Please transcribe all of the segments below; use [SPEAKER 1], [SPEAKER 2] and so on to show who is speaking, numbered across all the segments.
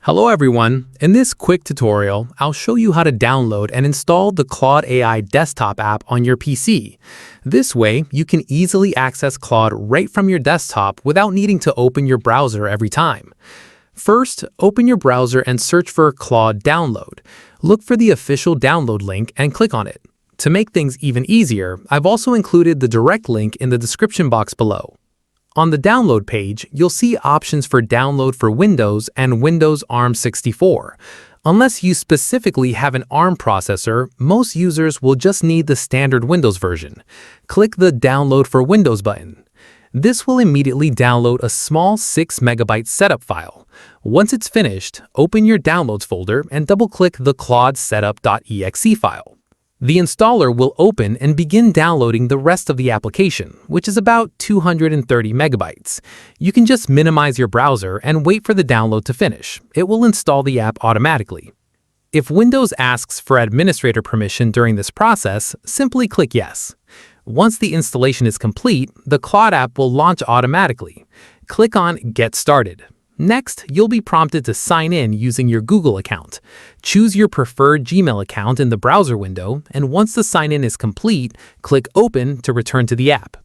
[SPEAKER 1] Hello everyone, in this quick tutorial, I'll show you how to download and install the Claude AI Desktop app on your PC. This way, you can easily access Claude right from your desktop without needing to open your browser every time. First, open your browser and search for Claude Download. Look for the official download link and click on it. To make things even easier, I've also included the direct link in the description box below. On the download page, you'll see options for download for Windows and Windows ARM64. Unless you specifically have an ARM processor, most users will just need the standard Windows version. Click the Download for Windows button. This will immediately download a small 6 MB setup file. Once it's finished, open your Downloads folder and double-click the Claude setup.exe file. The installer will open and begin downloading the rest of the application, which is about 230 megabytes. You can just minimize your browser and wait for the download to finish. It will install the app automatically. If Windows asks for administrator permission during this process, simply click Yes. Once the installation is complete, the Claude app will launch automatically. Click on Get Started. Next, you'll be prompted to sign in using your Google account. Choose your preferred Gmail account in the browser window, and once the sign-in is complete, click Open to return to the app.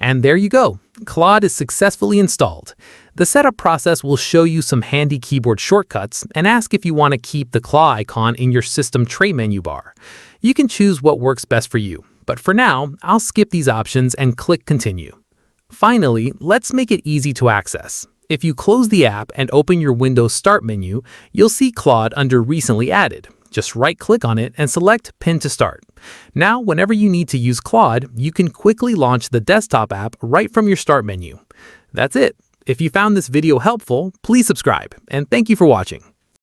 [SPEAKER 1] And there you go, Claude is successfully installed. The setup process will show you some handy keyboard shortcuts and ask if you want to keep the claw icon in your system tray menu bar. You can choose what works best for you, but for now, I'll skip these options and click Continue. Finally, let's make it easy to access. If you close the app and open your Windows Start menu, you'll see Claude under Recently Added. Just right-click on it and select Pin to Start. Now, whenever you need to use Claude, you can quickly launch the desktop app right from your Start menu. That's it. If you found this video helpful, please subscribe, and thank you for watching.